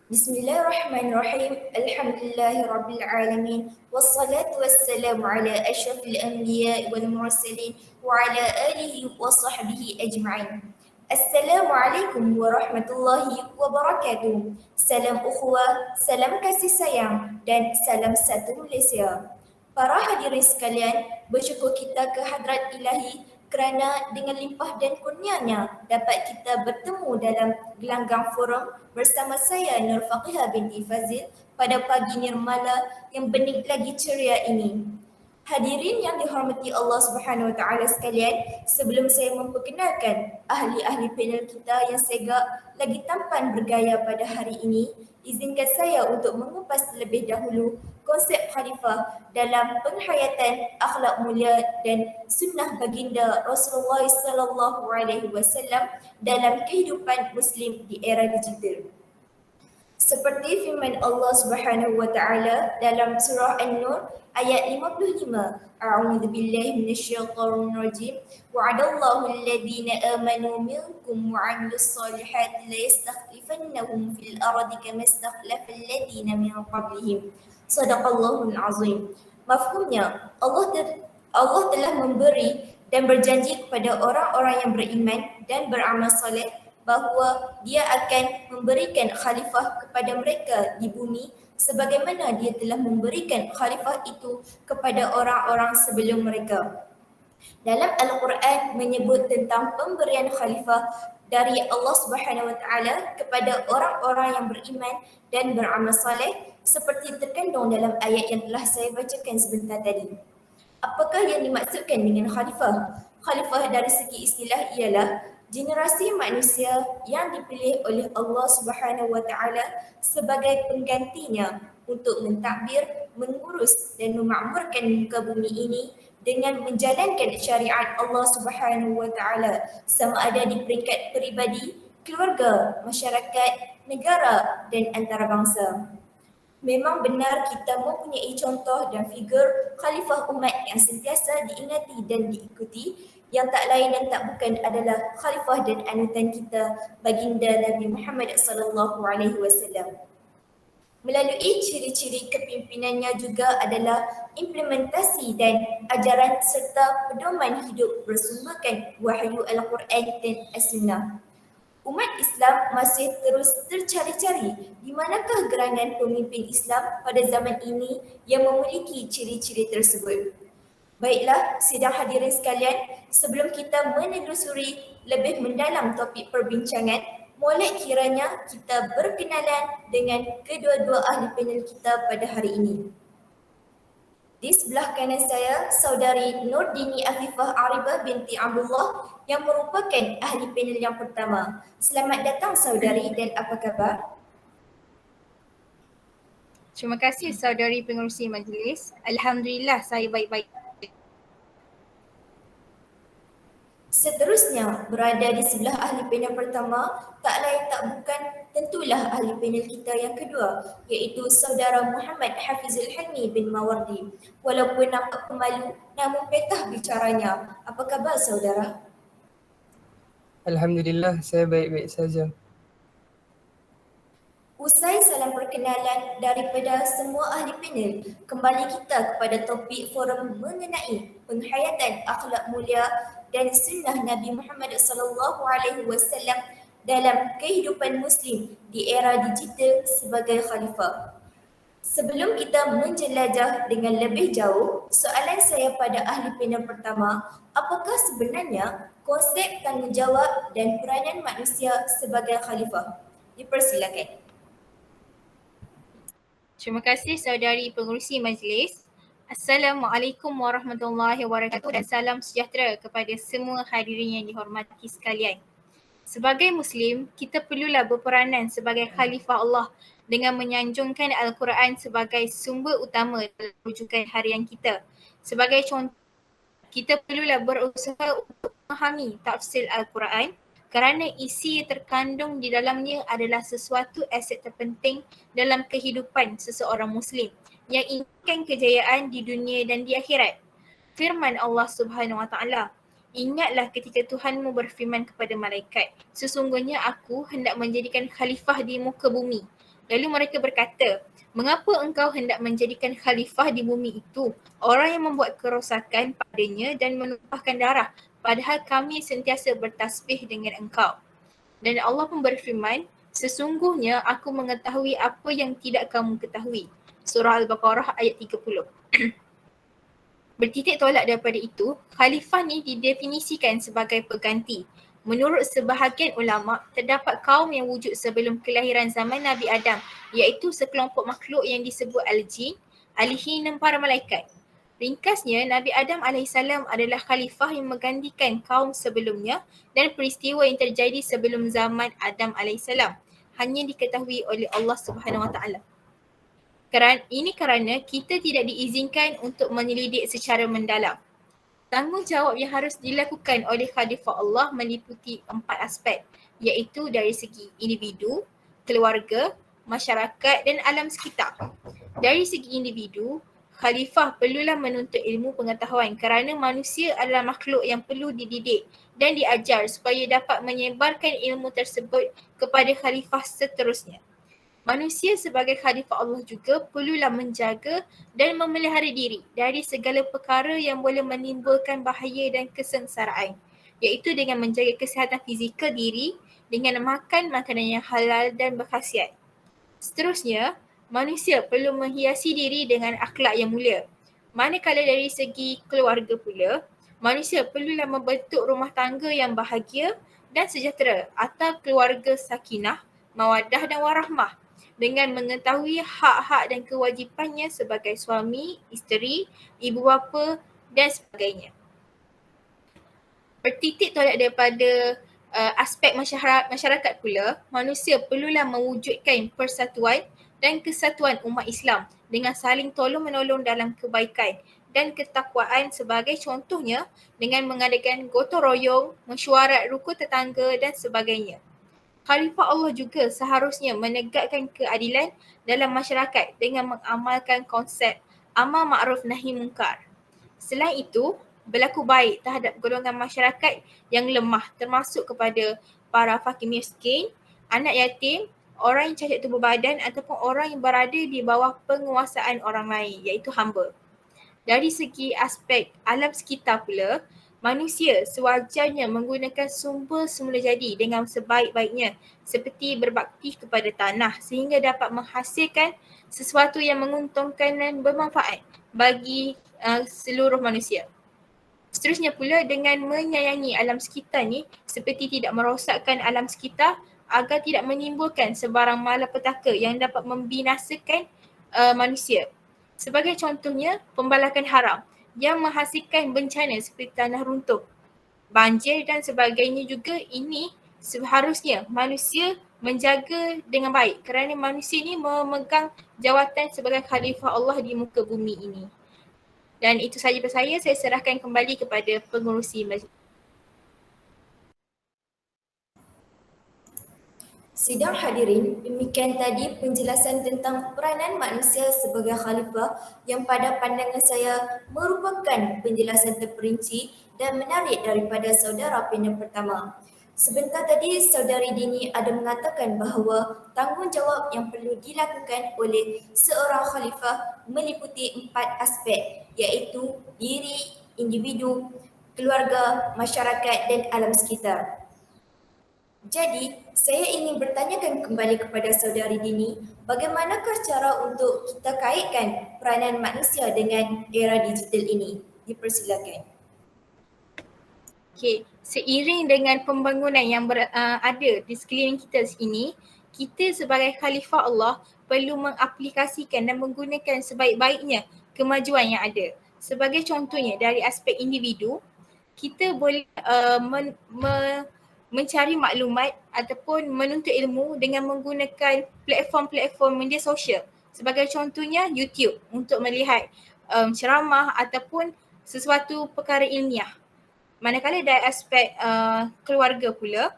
Bismillahirrahmanirrahim. Alhamdulillahirabbil alamin. Wassalatu wassalamu ala asyrafil anbiya'i wal mursalin wa ala alihi wa sahbihi ajma'in. Assalamualaikum warahmatullahi wabarakatuh. Salam ukhuwah, salam kasih sayang dan salam satu Malaysia. Para hadirin sekalian, bersyukur kita ke hadrat ilahi kerana dengan limpah dan kurnianya dapat kita bertemu dalam gelanggang forum bersama saya Nur Faqihah binti Fazil pada pagi nirmala yang bening lagi ceria ini. Hadirin yang dihormati Allah Subhanahu Wa Taala sekalian, sebelum saya memperkenalkan ahli-ahli panel kita yang segak lagi tampan bergaya pada hari ini, izinkan saya untuk mengupas terlebih dahulu konsep khalifah dalam penghayatan akhlak mulia dan sunnah baginda Rasulullah sallallahu alaihi wasallam dalam kehidupan muslim di era digital. Seperti firman Allah Subhanahu wa taala dalam surah An-Nur ayat 55, A'udzu billahi minasyaitonir rajim. Wa'adallahu alladhina amanu minkum wa 'amilus solihati la yastakhlifannahum fil ardi kama istakhlafa alladhina min qablihim. Shadaqallahul azim. Mafhumnya, Allah telah memberi dan berjanji kepada orang-orang yang beriman dan beramal soleh bahawa dia akan memberikan khalifah kepada mereka di bumi sebagaimana dia telah memberikan khalifah itu kepada orang-orang sebelum mereka. Dalam Al-Quran menyebut tentang pemberian khalifah dari Allah Subhanahu Wa Taala kepada orang-orang yang beriman dan beramal saleh seperti terkandung dalam ayat yang telah saya bacakan sebentar tadi. Apakah yang dimaksudkan dengan khalifah? Khalifah dari segi istilah ialah generasi manusia yang dipilih oleh Allah Subhanahu Wa Taala sebagai penggantinya untuk mentadbir, mengurus dan memakmurkan muka bumi ini dengan menjalankan syariat Allah Subhanahu Wa Taala sama ada di peringkat peribadi, keluarga, masyarakat, negara dan antarabangsa. Memang benar kita mempunyai contoh dan figur khalifah umat yang sentiasa diingati dan diikuti, yang tak lain dan tak bukan adalah khalifah dan anutan kita baginda Nabi Muhammad sallallahu alaihi wasallam. Melalui ciri-ciri kepimpinannya juga adalah implementasi dan ajaran serta pedoman hidup bersumberkan wahyu Al-Quran dan As-Sunnah. Umat Islam masih terus tercari-cari di manakah gerangan pemimpin Islam pada zaman ini yang memiliki ciri-ciri tersebut. Baiklah, sidang hadirin sekalian, sebelum kita menelusuri lebih mendalam topik perbincangan, molek kiranya kita berkenalan dengan kedua-dua ahli panel kita pada hari ini. Di sebelah kanan saya, saudari Nurdini Afifah Aribah binti Abdullah yang merupakan ahli panel yang pertama. Selamat datang saudari dan apa khabar? Terima kasih saudari pengerusi majlis. Alhamdulillah saya baik-baik. Seterusnya, berada di sebelah ahli panel pertama, tak lain tak bukan tentulah ahli panel kita yang kedua, iaitu saudara Muhammad Hafizul Hilmi bin Mawardi. Walaupun nampak pemalu, namun petah bicaranya. Apa khabar saudara? Alhamdulillah, saya baik-baik saja. Usai salam perkenalan daripada semua ahli panel, kembali kita kepada topik forum mengenai penghayatan akhlak mulia dan sunnah Nabi Muhammad sallallahu alaihi wasallam dalam kehidupan muslim di era digital sebagai khalifah. Sebelum kita menjelajah dengan lebih jauh, soalan saya pada ahli panel pertama, apakah sebenarnya konsep tanggungjawab dan peranan manusia sebagai khalifah? Dipersilakan. Terima kasih saudari pengerusi majlis. Assalamualaikum warahmatullahi wabarakatuh dan salam sejahtera kepada semua hadirin yang dihormati sekalian. Sebagai Muslim, kita perlulah berperanan sebagai khalifah Allah dengan menyanjungkan Al-Quran sebagai sumber utama dalam rujukan harian kita. Sebagai contoh, kita perlulah berusaha untuk memahami tafsir Al-Quran kerana isi yang terkandung di dalamnya adalah sesuatu aset terpenting dalam kehidupan seseorang Muslim yang inginkan kejayaan di dunia dan di akhirat. Firman Allah Subhanahu Wa Taala, ingatlah ketika Tuhanmu berfirman kepada malaikat, sesungguhnya aku hendak menjadikan khalifah di muka bumi. Lalu mereka berkata, mengapa engkau hendak menjadikan khalifah di bumi itu orang yang membuat kerosakan padanya dan menumpahkan darah, padahal kami sentiasa bertasbih dengan engkau. Dan Allah pun berfirman, sesungguhnya aku mengetahui apa yang tidak kamu ketahui. Surah Al-Baqarah ayat 30. Bertitik tolak daripada itu, khalifah ni didefinisikan sebagai pengganti. Menurut sebahagian ulama, terdapat kaum yang wujud sebelum kelahiran zaman Nabi Adam, iaitu sekelompok makhluk yang disebut al-jin, ahli para malaikat. Ringkasnya, Nabi Adam AS adalah khalifah yang menggantikan kaum sebelumnya dan peristiwa yang terjadi sebelum zaman Adam AS hanya diketahui oleh Allah SWT. Kerana kita tidak diizinkan untuk menyelidik secara mendalam. Tanggungjawab yang harus dilakukan oleh Khalifah Allah meliputi 4 aspek, iaitu dari segi individu, keluarga, masyarakat dan alam sekitar. Dari segi individu, Khalifah perlulah menuntut ilmu pengetahuan kerana manusia adalah makhluk yang perlu dididik dan diajar supaya dapat menyebarkan ilmu tersebut kepada Khalifah seterusnya. Manusia sebagai khalifah Allah juga perlulah menjaga dan memelihara diri dari segala perkara yang boleh menimbulkan bahaya dan kesengsaraan, iaitu dengan menjaga kesihatan fizikal diri dengan makan makanan yang halal dan berkhasiat. Seterusnya, manusia perlu menghiasi diri dengan akhlak yang mulia. Manakala dari segi keluarga pula, manusia perlulah membentuk rumah tangga yang bahagia dan sejahtera atau keluarga sakinah, mawaddah dan warahmah dengan mengetahui hak-hak dan kewajipannya sebagai suami, isteri, ibu bapa dan sebagainya. Bertitik tolak daripada aspek masyarakat pula, manusia perlulah mewujudkan persatuan dan kesatuan umat Islam dengan saling tolong-menolong dalam kebaikan dan ketakwaan sebagai contohnya dengan mengadakan gotong royong, mesyuarat rukun tetangga dan sebagainya. Khalifah Allah juga seharusnya menegakkan keadilan dalam masyarakat dengan mengamalkan konsep amar ma'ruf nahi munkar. Selain itu, berlaku baik terhadap golongan masyarakat yang lemah termasuk kepada para fakir miskin, anak yatim, orang yang cacat tubuh badan ataupun orang yang berada di bawah penguasaan orang lain iaitu hamba. Dari segi aspek alam sekitar pula, manusia sewajarnya menggunakan sumber semula jadi dengan sebaik-baiknya seperti berbakti kepada tanah sehingga dapat menghasilkan sesuatu yang menguntungkan dan bermanfaat bagi seluruh manusia. Seterusnya pula dengan menyayangi alam sekitar ni seperti tidak merosakkan alam sekitar agar tidak menimbulkan sebarang malapetaka yang dapat membinasakan manusia. Sebagai contohnya, pembalakan haram yang menghasilkan bencana seperti tanah runtuh, banjir dan sebagainya juga. Ini seharusnya manusia menjaga dengan baik kerana manusia ni memegang jawatan sebagai khalifah Allah di muka bumi ini. Dan itu sahaja daripada saya serahkan kembali kepada pengerusi majlis. Sidang hadirin, demikian tadi penjelasan tentang peranan manusia sebagai khalifah yang pada pandangan saya merupakan penjelasan terperinci dan menarik daripada saudara panel pertama. Sebentar tadi saudari Dini ada mengatakan bahawa tanggungjawab yang perlu dilakukan oleh seorang khalifah meliputi 4 aspek iaitu diri, individu, keluarga, masyarakat dan alam sekitar. Jadi, saya ingin bertanyakan kembali kepada saudari Dini, bagaimanakah cara untuk kita kaitkan peranan manusia dengan era digital ini? Dipersilakan. Okey, seiring dengan pembangunan yang ada di sekeliling kita ini, kita sebagai khalifah Allah perlu mengaplikasikan dan menggunakan sebaik-baiknya kemajuan yang ada. Sebagai contohnya dari aspek individu, kita boleh mencari maklumat ataupun menuntut ilmu dengan menggunakan platform-platform media sosial. Sebagai contohnya YouTube untuk melihat ceramah ataupun sesuatu perkara ilmiah. Manakala dari aspek keluarga pula,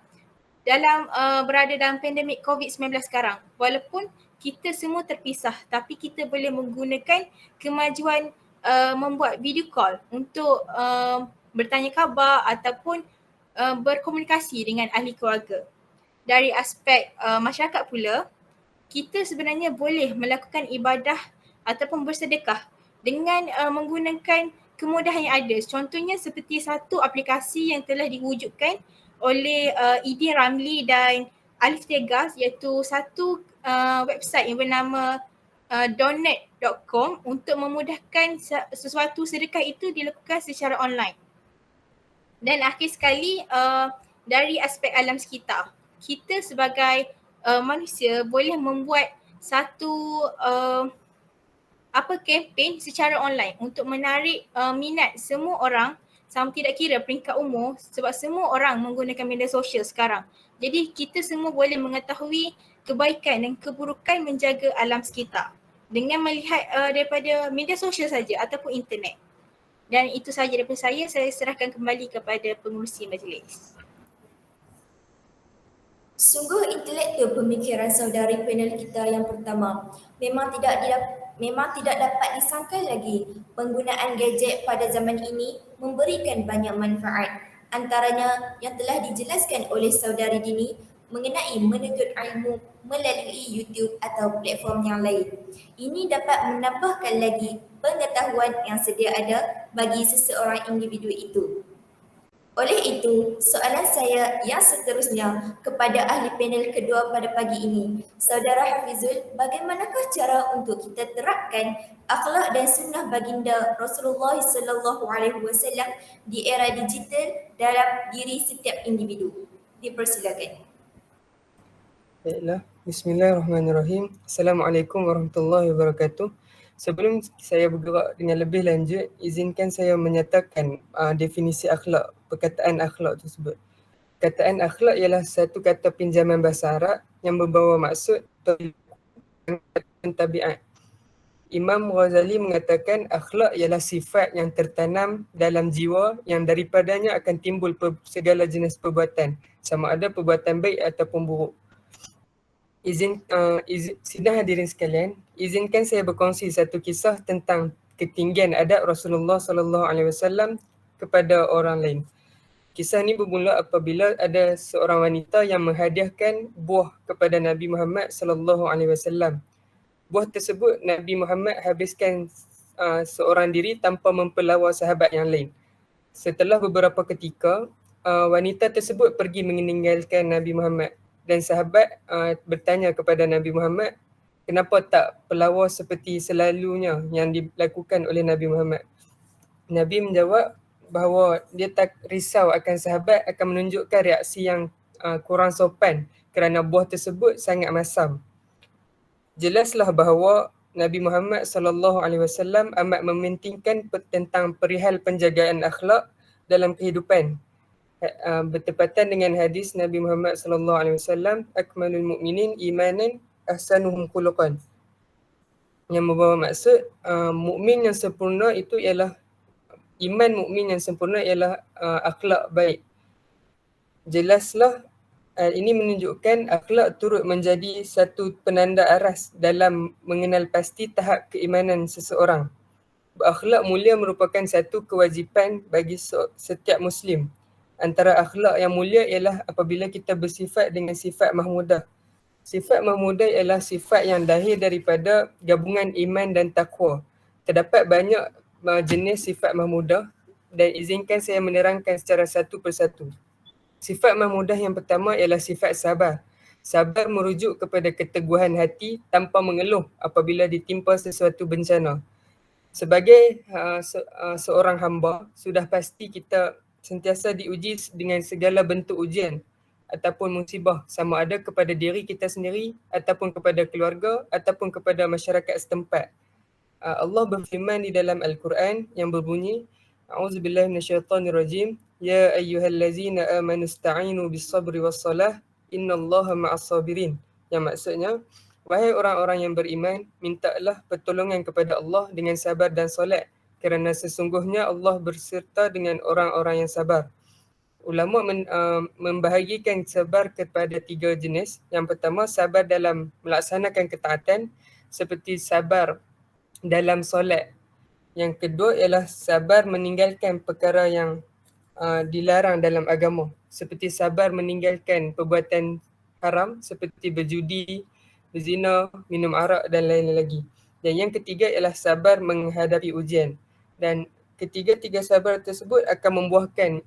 dalam berada dalam pandemik COVID-19 sekarang, walaupun kita semua terpisah tapi kita boleh menggunakan kemajuan membuat video call untuk bertanya khabar ataupun berkomunikasi dengan ahli keluarga. Dari aspek masyarakat pula, kita sebenarnya boleh melakukan ibadah ataupun bersedekah dengan menggunakan kemudahan yang ada. Contohnya seperti satu aplikasi yang telah diwujudkan oleh Idin Ramli dan Alif Tegas, iaitu satu website yang bernama donate.com untuk memudahkan sesuatu sedekah itu dilakukan secara online. Dan akhir sekali dari aspek alam sekitar, kita sebagai manusia boleh membuat satu kempen secara online untuk menarik minat semua orang, sama tidak kira peringkat umur, sebab semua orang menggunakan media sosial sekarang. Jadi kita semua boleh mengetahui kebaikan dan keburukan menjaga alam sekitar dengan melihat daripada media sosial saja ataupun internet. Dan itu sahaja daripada saya serahkan kembali kepada pengerusi majlis. Sungguh intelektual pemikiran saudari panel kita yang pertama. Memang tidak dapat disangkal lagi penggunaan gadget pada zaman ini memberikan banyak manfaat. Antaranya yang telah dijelaskan oleh saudari Dini mengenai menuntut ilmu melalui YouTube atau platform yang lain. Ini dapat menambahkan lagi pengetahuan yang sedia ada bagi seseorang individu itu. Oleh itu, soalan saya yang seterusnya kepada ahli panel kedua pada pagi ini, Saudara Hafizul, bagaimanakah cara untuk kita terapkan akhlak dan sunnah baginda Rasulullah SAW di era digital dalam diri setiap individu? Dipersilakan. Baiklah, Bismillahirrahmanirrahim. Assalamualaikum warahmatullahi wabarakatuh. Sebelum saya bergerak dengan lebih lanjut, izinkan saya menyatakan definisi akhlak, perkataan akhlak tersebut. Perkataan akhlak ialah satu kata pinjaman bahasa Arab yang membawa maksud dan tabiat. Imam Ghazali mengatakan akhlak ialah sifat yang tertanam dalam jiwa yang daripadanya akan timbul segala jenis perbuatan, sama ada perbuatan baik ataupun buruk. Sidang hadirin sekalian, izinkan saya berkongsi satu kisah tentang ketinggian adab Rasulullah SAW kepada orang lain. Kisah ini bermula apabila ada seorang wanita yang menghadiahkan buah kepada Nabi Muhammad SAW. Buah tersebut Nabi Muhammad habiskan seorang diri tanpa mempelawa sahabat yang lain. Setelah beberapa ketika, wanita tersebut pergi meninggalkan Nabi Muhammad. Dan sahabat bertanya kepada Nabi Muhammad, kenapa tak pelawar seperti selalunya yang dilakukan oleh Nabi Muhammad? Nabi menjawab bahawa dia tak risau akan sahabat akan menunjukkan reaksi yang kurang sopan kerana buah tersebut sangat masam. Jelaslah bahawa Nabi Muhammad SAW amat mementingkan tentang perihal penjagaan akhlak dalam kehidupan. Bertepatan dengan hadis Nabi Muhammad SAW, akmalul mu'minin imanan ahsanuhum khuluqan, yang membawa maksud mukmin yang sempurna itu ialah iman mukmin yang sempurna ialah akhlak baik. Jelaslah ini menunjukkan akhlak turut menjadi satu penanda aras dalam mengenal pasti tahap keimanan seseorang. Berakhlak mulia merupakan satu kewajipan bagi setiap Muslim. Antara akhlak yang mulia ialah apabila kita bersifat dengan sifat mahmudah. Sifat mahmudah ialah sifat yang lahir daripada gabungan iman dan taqwa. Terdapat banyak jenis sifat mahmudah dan izinkan saya menerangkan secara satu persatu. Sifat mahmudah yang pertama ialah sifat sabar. Sabar merujuk kepada keteguhan hati tanpa mengeluh apabila ditimpa sesuatu bencana. Sebagai seorang hamba, sudah pasti kita sentiasa diuji dengan segala bentuk ujian ataupun musibah, sama ada kepada diri kita sendiri ataupun kepada keluarga ataupun kepada masyarakat setempat. Allah berfirman di dalam Al-Quran yang berbunyi, A'udzubillahi minasyaitonirrajim, Ya ayyuhallazina amanu ista'inu bis-sabri was-salah, innallaha ma'as-sabirin. Yang maksudnya, wahai orang-orang yang beriman, mintalah pertolongan kepada Allah dengan sabar dan solat, kerana sesungguhnya Allah berserta dengan orang-orang yang sabar. Ulama membahagikan sabar kepada 3 jenis. Yang pertama, sabar dalam melaksanakan ketaatan seperti sabar dalam solat. Yang kedua ialah sabar meninggalkan perkara yang dilarang dalam agama, seperti sabar meninggalkan perbuatan haram seperti berjudi, berzina, minum arak dan lain-lain lagi. Dan yang ketiga ialah sabar menghadapi ujian. Dan ketiga-tiga sabar tersebut akan membuahkan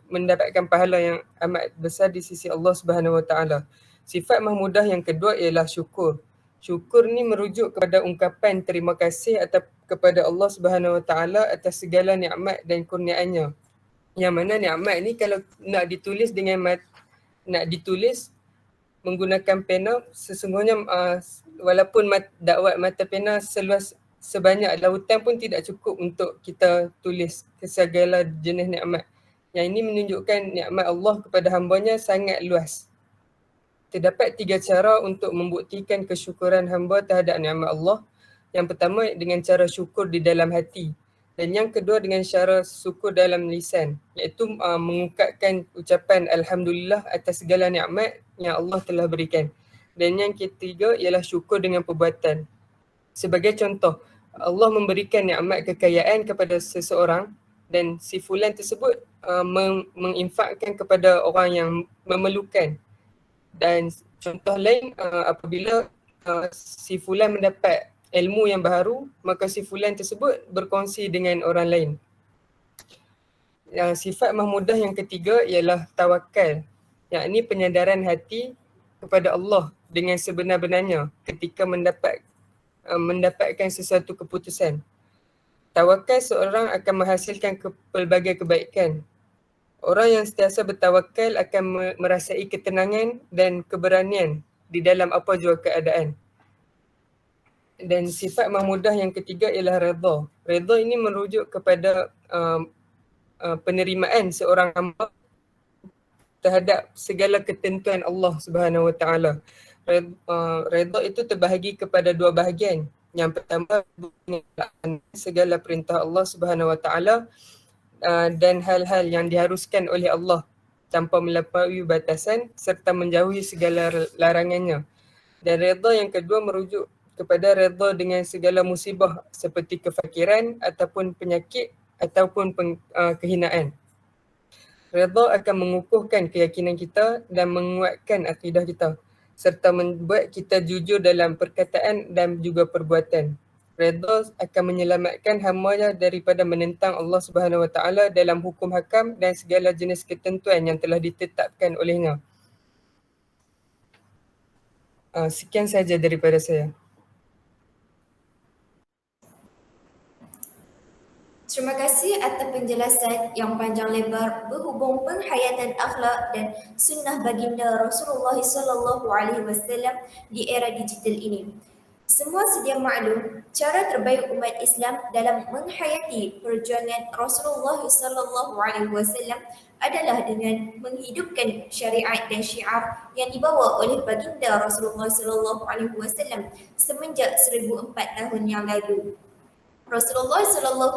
mendapatkan pahala yang amat besar di sisi Allah Subhanahu Wa Taala. Sifat mahmudah yang kedua ialah syukur. Syukur ni merujuk kepada ungkapan terima kasih kepada Allah Subhanahu Wa Taala atas segala nikmat dan kurniaannya. Yang mana nikmat ni kalau nak ditulis menggunakan pena, sesungguhnya walaupun dakwat mata pena seluas sebanyak lautan pun tidak cukup untuk kita tulis segala jenis nikmat. Yang ini menunjukkan nikmat Allah kepada hamba-Nya sangat luas. Terdapat 3 cara untuk membuktikan kesyukuran hamba terhadap nikmat Allah. Yang pertama dengan cara syukur di dalam hati. Dan yang kedua dengan cara syukur dalam lisan, iaitu mengungkapkan ucapan Alhamdulillah atas segala nikmat yang Allah telah berikan. Dan yang ketiga ialah syukur dengan perbuatan. Sebagai contoh, Allah memberikan nikmat kekayaan kepada seseorang dan si fulan tersebut menginfakkan kepada orang yang memerlukan. Dan contoh lain, apabila si fulan mendapat ilmu yang baru, maka si fulan tersebut berkongsi dengan orang lain. Sifat mahmudah yang ketiga ialah tawakal, yakni penyandaran hati kepada Allah dengan sebenar-benarnya ketika mendapatkan sesuatu keputusan. Tawakal seorang akan menghasilkan pelbagai kebaikan. Orang yang sentiasa bertawakal akan merasai ketenangan dan keberanian di dalam apa jua keadaan. Dan sifat mahmudah yang ketiga ialah redha. Redha ini merujuk kepada penerimaan seorang hamba terhadap segala ketentuan Allah Subhanahu Wa Taala. Redha itu terbahagi kepada 2 bahagian. Yang pertama, segala perintah Allah Subhanahu Wa Taala dan hal-hal yang diharuskan oleh Allah tanpa melampaui batasan serta menjauhi segala larangannya. Dan redha yang kedua merujuk kepada redha dengan segala musibah seperti kefakiran ataupun penyakit ataupun kehinaan. Redha akan mengukuhkan keyakinan kita dan menguatkan akidah kita serta membuat kita jujur dalam perkataan dan juga perbuatan. Redha akan menyelamatkan hamba-Nya daripada menentang Allah Subhanahu Wa Taala dalam hukum hakam dan segala jenis ketentuan yang telah ditetapkan olehnya. Sekian sahaja daripada saya. Terima kasih atas penjelasan yang panjang lebar berhubung penghayatan akhlak dan sunnah baginda Rasulullah SAW di era digital ini. Semua sedia maklum, cara terbaik umat Islam dalam menghayati perjuangan Rasulullah SAW adalah dengan menghidupkan syariat dan syiar yang dibawa oleh baginda Rasulullah SAW semenjak 1004 tahun yang lalu. Rasulullah SAW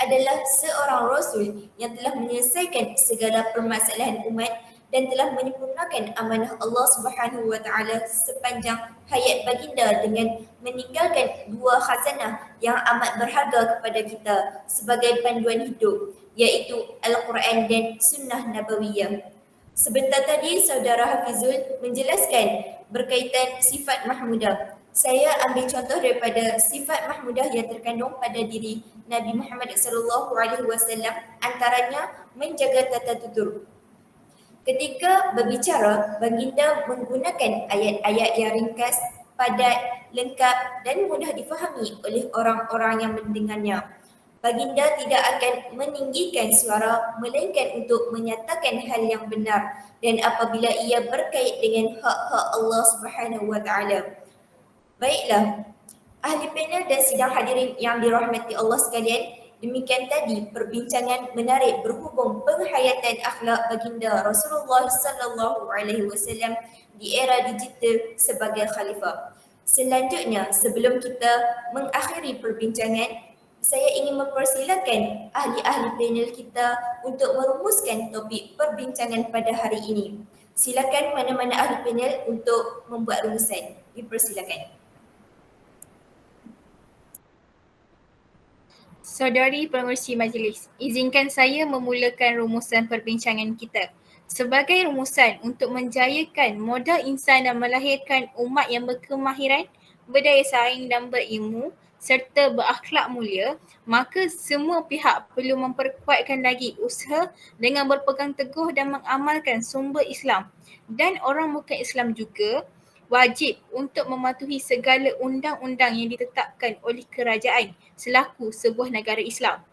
adalah seorang Rasul yang telah menyelesaikan segala permasalahan umat dan telah menyempurnakan amanah Allah Subhanahu Wa Taala sepanjang hayat baginda dengan meninggalkan 2 khazanah yang amat berharga kepada kita sebagai panduan hidup, iaitu Al-Quran dan Sunnah Nabawiyah. Sebentar tadi saudara Hafizul menjelaskan berkaitan sifat mahmudah. Saya ambil contoh daripada sifat mahmudah yang terkandung pada diri Nabi Muhammad SAW, antaranya menjaga tata tutur. Ketika berbicara, baginda menggunakan ayat-ayat yang ringkas, padat, lengkap dan mudah difahami oleh orang-orang yang mendengarnya. Baginda tidak akan meninggikan suara melainkan untuk menyatakan hal yang benar dan apabila ia berkait dengan hak-hak Allah Subhanahu Wa Taala. Baiklah, ahli panel dan sidang hadirin yang dirahmati Allah sekalian, demikian tadi perbincangan menarik berhubung penghayatan akhlak baginda Rasulullah SAW di era digital sebagai khalifah. Selanjutnya, sebelum kita mengakhiri perbincangan, saya ingin mempersilakan ahli-ahli panel kita untuk merumuskan topik perbincangan pada hari ini. Silakan mana-mana ahli panel untuk membuat rumusan. Dipersilakan. Saudari pengerusi majlis, izinkan saya memulakan rumusan perbincangan kita. Sebagai rumusan untuk menjayakan modal insan dan melahirkan umat yang berkemahiran, berdaya saing dan berilmu serta berakhlak mulia, maka semua pihak perlu memperkuatkan lagi usaha dengan berpegang teguh dan mengamalkan sumber Islam, dan orang bukan Islam juga wajib untuk mematuhi segala undang-undang yang ditetapkan oleh kerajaan selaku sebuah negara Islam.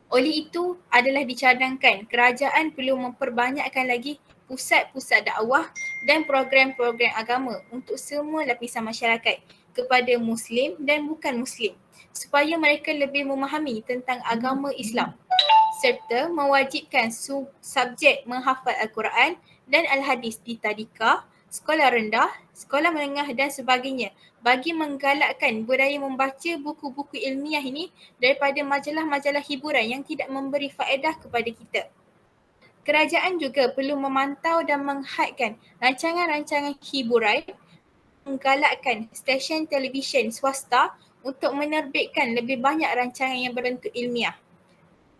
Oleh itu adalah dicadangkan kerajaan perlu memperbanyakkan lagi pusat-pusat dakwah dan program-program agama untuk semua lapisan masyarakat kepada Muslim dan bukan Muslim supaya mereka lebih memahami tentang agama Islam serta mewajibkan subjek menghafal Al-Quran dan Al-Hadis di tadika, sekolah rendah, sekolah menengah dan sebagainya bagi menggalakkan budaya membaca buku-buku ilmiah ini daripada majalah-majalah hiburan yang tidak memberi faedah kepada kita. Kerajaan juga perlu memantau dan menghadkan rancangan-rancangan hiburan, menggalakkan stesen televisyen swasta untuk menerbitkan lebih banyak rancangan yang berbentuk ilmiah.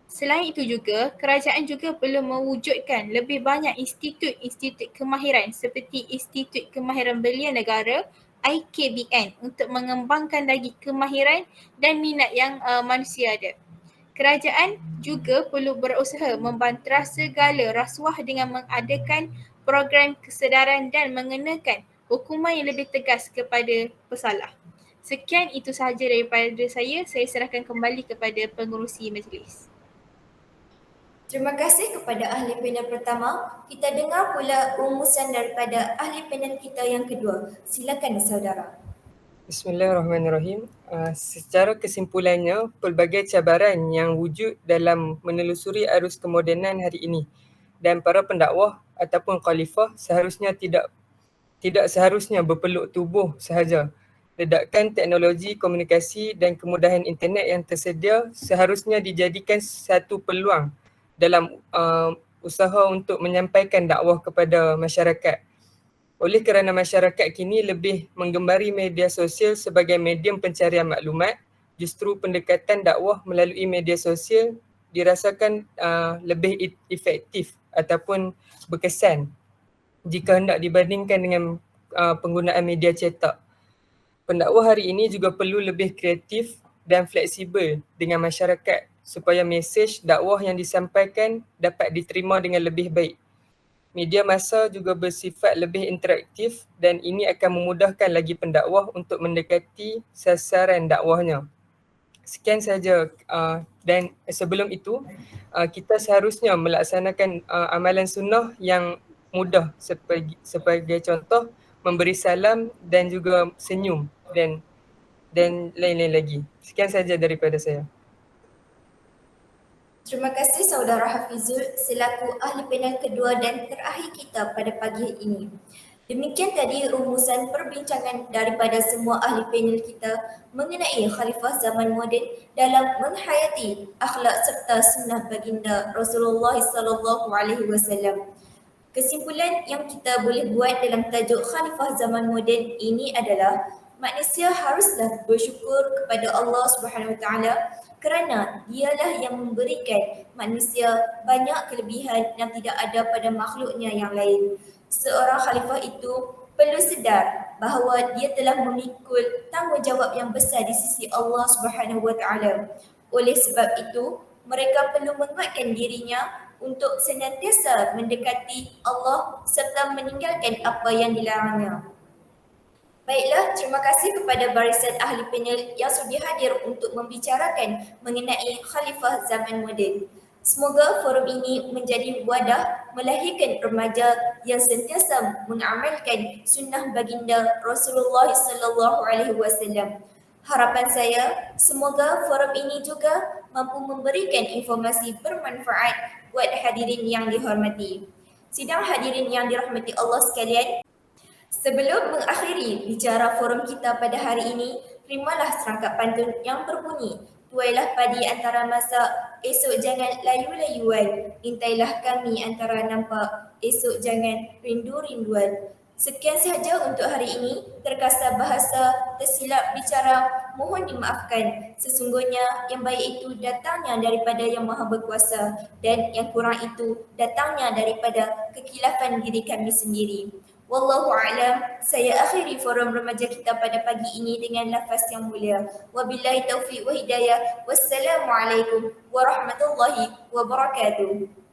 Selain itu juga, kerajaan juga perlu mewujudkan lebih banyak institut-institut kemahiran seperti Institut Kemahiran Belia Negara IKBN untuk mengembangkan lagi kemahiran dan minat yang manusia ada. Kerajaan juga perlu berusaha membanteras segala rasuah dengan mengadakan program kesedaran dan mengenakan hukuman yang lebih tegas kepada pesalah. Sekian itu sahaja daripada saya serahkan kembali kepada pengerusi majlis. Terima kasih kepada ahli panel pertama. Kita dengar pula rumusan daripada ahli panel kita yang kedua. Silakan saudara. Bismillahirrahmanirrahim. Secara kesimpulannya, pelbagai cabaran yang wujud dalam menelusuri arus kemodenan hari ini dan para pendakwah ataupun khalifah seharusnya tidak seharusnya berpeluk tubuh sahaja. Ledakan teknologi komunikasi dan kemudahan internet yang tersedia seharusnya dijadikan satu peluang dalam usaha untuk menyampaikan dakwah kepada masyarakat. Oleh kerana masyarakat kini lebih menggembari media sosial sebagai medium pencarian maklumat, justru pendekatan dakwah melalui media sosial dirasakan lebih efektif ataupun berkesan jika hendak dibandingkan dengan penggunaan media cetak. Pendakwah hari ini juga perlu lebih kreatif dan fleksibel dengan masyarakat supaya mesej dakwah yang disampaikan dapat diterima dengan lebih baik. Media massa juga bersifat lebih interaktif dan ini akan memudahkan lagi pendakwah untuk mendekati sasaran dakwahnya. Sekian sahaja dan sebelum itu kita seharusnya melaksanakan amalan sunnah yang mudah sebagai contoh memberi salam dan juga senyum dan lain-lain lagi. Sekian sahaja daripada saya. Terima kasih saudara Hafizul selaku ahli panel kedua dan terakhir kita pada pagi ini. Demikian tadi rumusan perbincangan daripada semua ahli panel kita mengenai khalifah zaman moden dalam menghayati akhlak serta sunnah baginda Rasulullah SAW. Kesimpulan yang kita boleh buat dalam tajuk khalifah zaman moden ini adalah manusia haruslah bersyukur kepada Allah Subhanahu Wa Taala kerana dialah yang memberikan manusia banyak kelebihan yang tidak ada pada makhluknya yang lain. Seorang khalifah itu perlu sedar bahawa dia telah memikul tanggungjawab yang besar di sisi Allah Subhanahu Wa Taala. Oleh sebab itu, mereka perlu menguatkan dirinya untuk senantiasa mendekati Allah serta meninggalkan apa yang dilarangnya. Baiklah, terima kasih kepada barisan ahli panel yang sudi hadir untuk membicarakan mengenai khalifah zaman moden. Semoga forum ini menjadi wadah melahirkan remaja yang sentiasa mengamalkan sunnah baginda Rasulullah SAW. Harapan saya, semoga forum ini juga mampu memberikan informasi bermanfaat buat hadirin yang dihormati. Sidang hadirin yang dirahmati Allah sekalian, sebelum mengakhiri bicara forum kita pada hari ini, terimalah serangkap pantun yang berbunyi, tuailah padi antara masak, esok jangan layu-layuan, intailah kami antara nampak, esok jangan rindu-rinduan. Sekian sahaja untuk hari ini. Terkasar bahasa, tersilap bicara, mohon dimaafkan. Sesungguhnya yang baik itu datangnya daripada Yang Maha Berkuasa dan yang kurang itu datangnya daripada kekilafan diri kami sendiri. Wallahu a'lam. Saya akhiri forum remaja kita pada pagi ini dengan lafaz yang mulia. Wabillahi taufiq wa hidayah. Wassalamualaikum warahmatullahi wabarakatuh.